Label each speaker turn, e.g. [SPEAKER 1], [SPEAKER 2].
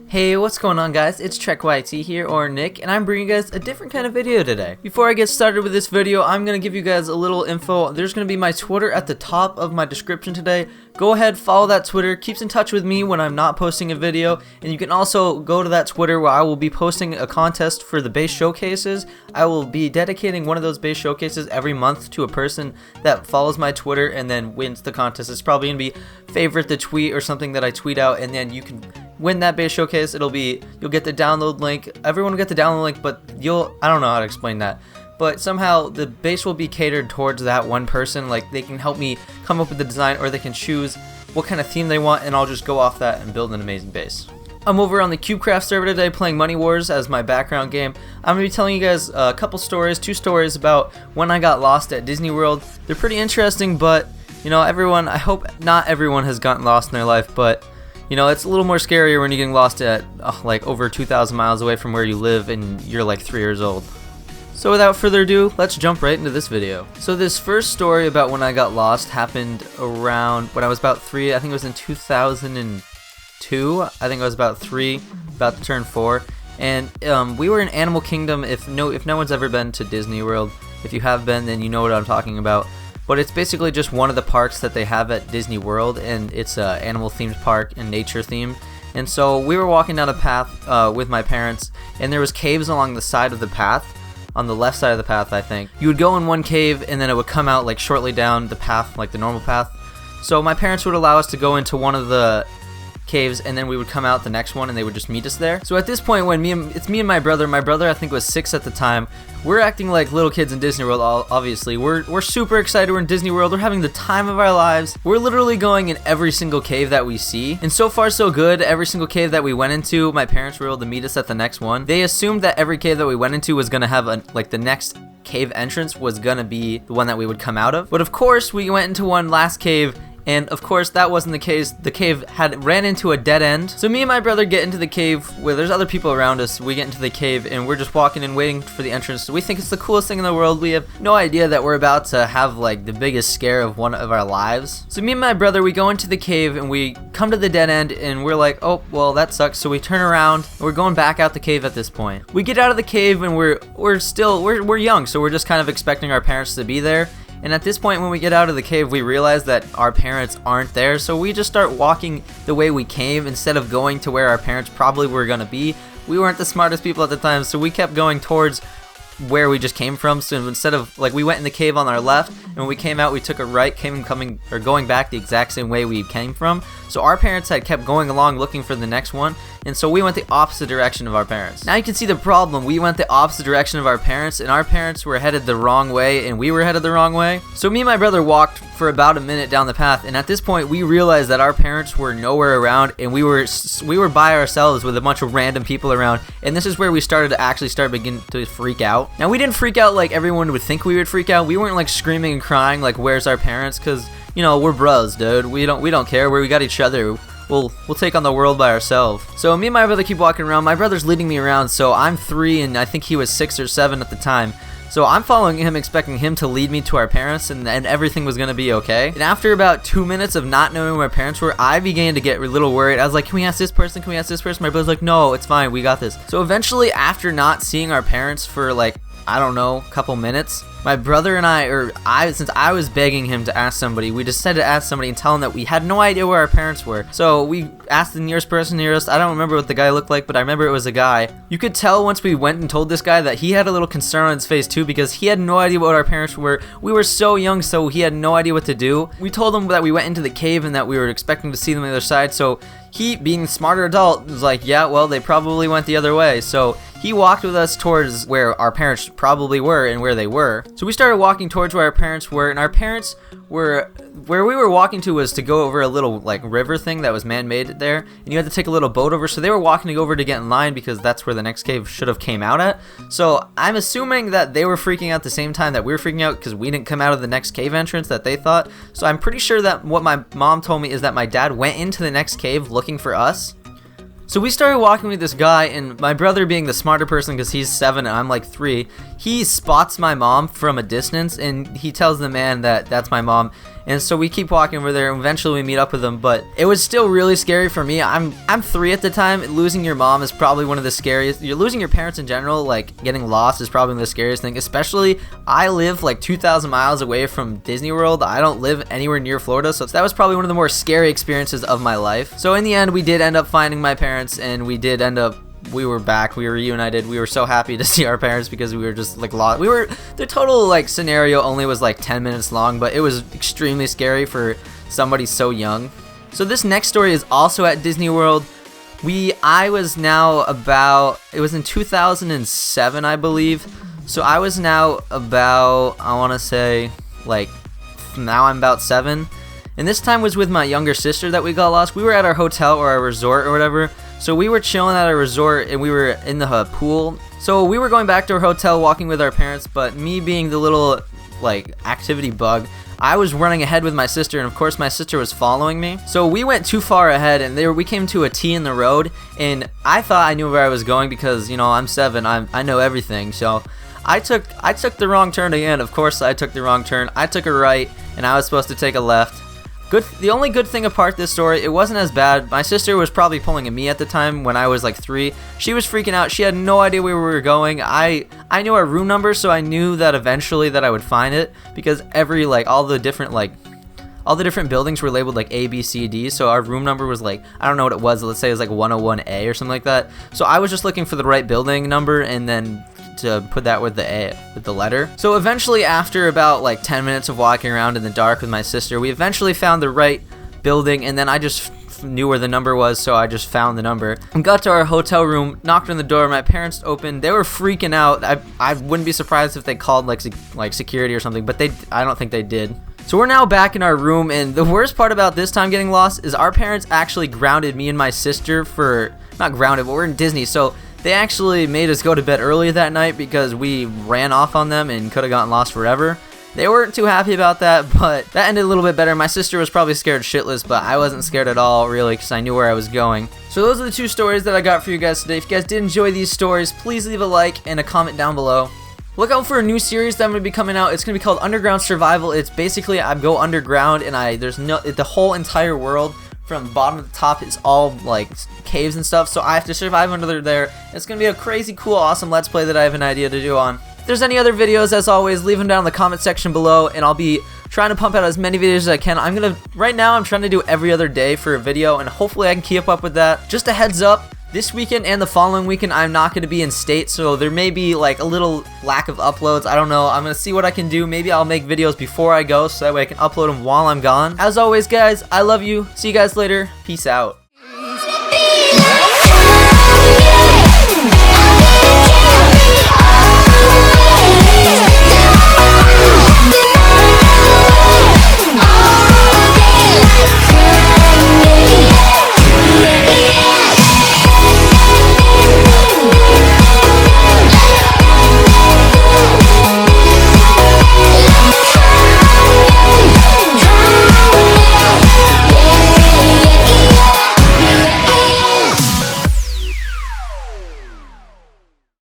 [SPEAKER 1] Hey, what's going on guys? It's TrekYT here, or Nick, and I'm bringing you guys a different kind of video today. Before I get started with this video, I'm going to give you guys a little info. There's going to be my Twitter at the top of my description today. Go ahead, follow that Twitter, keeps in touch with me when I'm not posting a video, and you can also go to that Twitter where I will be posting a contest for the base showcases. I will be dedicating one of those base showcases every month to a person that follows my Twitter and then wins the contest. It's probably going to be favorite the tweet or something that I tweet out, and then you can win that base showcase. You'll get the download link. Everyone will get the download link, but I don't know how to explain that. But somehow the base will be catered towards that one person. Like, they can help me come up with the design, or they can choose what kind of theme they want, and I'll just go off that and build an amazing base. I'm over on the CubeCraft server today playing Money Wars as my background game. I'm going to be telling you guys a couple stories, two stories about when I got lost at Disney World. They're pretty interesting, but you know, I hope not everyone has gotten lost in their life, but you know, it's a little more scarier when you're getting lost at like over 2,000 miles away from where you live and you're like 3 years old. So without further ado, let's jump right into this video. So this first story about when I got lost happened around when I was about 3. I think it was in 2002. I think I was about 3, about to turn 4. And we were in Animal Kingdom. If no one's ever been to Disney World, if you have been, then you know what I'm talking about. But it's basically just one of the parks that they have at Disney World, and it's an animal themed park and nature themed. And so we were walking down a path with my parents, and there was caves along the side of the path, on the left side of the path, I think. You would go in one cave, and then it would come out like shortly down the path, like the normal path. So my parents would allow us to go into one of the caves, and then we would come out the next one, and they would just meet us there. So at this point, when it's me and my brother I think was 6 at the time, we're acting like little kids in Disney World. Obviously we're super excited. We're in Disney World, we're having the time of our lives. We're literally going in every single cave that we see, and so far so good. Every single cave that we went into, my parents were able to meet us at the next one. They assumed that every cave that we went into was gonna have the next cave entrance was gonna be the one that we would come out of, but of course we went into one last cave, and of course that wasn't the case. The cave ran into a dead end. So me and my brother get into the cave where there's other people around us. We get into the cave and we're just walking and waiting for the entrance. So we think it's the coolest thing in the world. We have no idea that we're about to have like the biggest scare of one of our lives. So me and my brother, we go into the cave and we come to the dead end, and we're like, oh well, that sucks. So we turn around and we're going back out the cave at this point. We get out of the cave and we're young, so we're just kind of expecting our parents to be there. And at this point, when we get out of the cave, we realize that our parents aren't there, so we just start walking the way we came instead of going to where our parents probably were going to be. We weren't the smartest people at the time, so we kept going towards where we just came from. So instead of, like, we went in the cave on our left, and when we came out, we took a right, going back the exact same way we came from. So our parents had kept going along looking for the next one, and so we went the opposite direction of our parents. Now you can see the problem. We went the opposite direction of our parents, and our parents were headed the wrong way, and we were headed the wrong way. So me and my brother walked for about a minute down the path, and at this point we realized that our parents were nowhere around, and we were by ourselves with a bunch of random people around. And this is where we started to begin to freak out. Now we didn't freak out like everyone would think we would freak out. We weren't like screaming and crying like, where's our parents? Because you know, we're bros, dude. We don't care. We got each other. We'll take on the world by ourselves. So me and my brother keep walking around. My brother's leading me around, so I'm 3 and I think he was 6 or 7 at the time. So I'm following him, expecting him to lead me to our parents, and everything was gonna be okay. And after about 2 minutes of not knowing where my parents were, I began to get a little worried. I was like, can we ask this person? Can we ask this person? My brother's like, no, it's fine. We got this. So eventually, after not seeing our parents for like, I don't know, a couple minutes, my brother and since I was begging him to ask somebody, we decided to ask somebody and tell him that we had no idea where our parents were. So we asked the nearest person nearest. I don't remember what the guy looked like, but I remember it was a guy. You could tell once we went and told this guy that he had a little concern on his face too, because he had no idea what our parents were. We were so young, so he had no idea what to do. We told him that we went into the cave and that we were expecting to see them on the other side, so he, being the smarter adult, was like, yeah, well, they probably went the other way. So he walked with us towards where our parents probably were and where they were. So we started walking towards where our parents were, and our parents were, where we were walking to was to go over a little like river thing that was man-made there, and you had to take a little boat over. So they were walking over to get in line because that's where the next cave should have came out at. So I'm assuming that they were freaking out the same time that we were freaking out because we didn't come out of the next cave entrance that they thought. So I'm pretty sure that what my mom told me is that my dad went into the next cave looking for us. So we started walking with this guy, and my brother, being the smarter person because he's 7 and I'm like 3, he spots my mom from a distance, and he tells the man that that's my mom. And so we keep walking over there, and eventually we meet up with them. But it was still really scary for me. I'm 3 at the time. Losing your mom is probably one of the scariest. You're losing your parents in general. Like, getting lost is probably the scariest thing. Especially, I live like 2,000 miles away from Disney World. I don't live anywhere near Florida, so that was probably one of the more scary experiences of my life. So in the end, we did end up finding my parents, and we were back, we were reunited. We were so happy to see our parents because we were just like lost. The total like scenario only was like 10 minutes long, but it was extremely scary for somebody so young. So this next story is also at Disney World. I was now about, it was in 2007, I believe. So I was now about, I want to say, like, now I'm about 7. And this time was with my younger sister that we got lost. We were at our hotel or our resort or whatever. So we were chilling at our resort and we were in the pool. So we were going back to our hotel walking with our parents, but me being the little like activity bug, I was running ahead with my sister, and of course my sister was following me. So we went too far ahead, and we came to a T in the road, and I thought I knew where I was going because, you know, I'm 7, I know everything. So I took the wrong turn again. Of course I took the wrong turn. I took a right and I was supposed to take a left. The only good thing apart this story, it wasn't as bad. My sister was probably pulling at me at the time when I was like 3. She was freaking out. She had no idea where we were going. I knew our room number, so I knew that eventually that I would find it because all the different buildings were labeled like A, B, C, D. So our room number was like, I don't know what it was. Let's say it was like 101A or something like that. So I was just looking for the right building number and then to put that with the letter. So eventually, after about like 10 minutes of walking around in the dark with my sister, we eventually found the right building, and then I just knew where the number was, so I just found the number and got to our hotel room, knocked on the door. My parents opened. They were freaking out. I wouldn't be surprised if they called like security or something, but I don't think they did. So we're now back in our room, and the worst part about this time getting lost is our parents actually grounded me and my sister not grounded, but we're in Disney, so they actually made us go to bed early that night because we ran off on them and could have gotten lost forever. They weren't too happy about that, but that ended a little bit better. My sister was probably scared shitless, but I wasn't scared at all, really, because I knew where I was going. So those are the 2 stories that I got for you guys today. If you guys did enjoy these stories, please leave a like and a comment down below. Look out for a new series that I'm going to be coming out. It's going to be called Underground Survival. It's basically I go underground and the whole entire world from bottom to top is all like caves and stuff, so I have to survive under there. It's gonna be a crazy cool awesome let's play that I have an idea to do on. If there's any other videos, as always, leave them down in the comment section below, and I'll be trying to pump out as many videos as I can. Right now I'm trying to do every other day for a video, and hopefully I can keep up with that. Just a heads up, this weekend and the following weekend I'm not going to be in state, so there may be like a little lack of uploads. I don't know. I'm going to see what I can do. Maybe I'll make videos before I go so that way I can upload them while I'm gone. As always, guys, I love you. See you guys later. Peace out.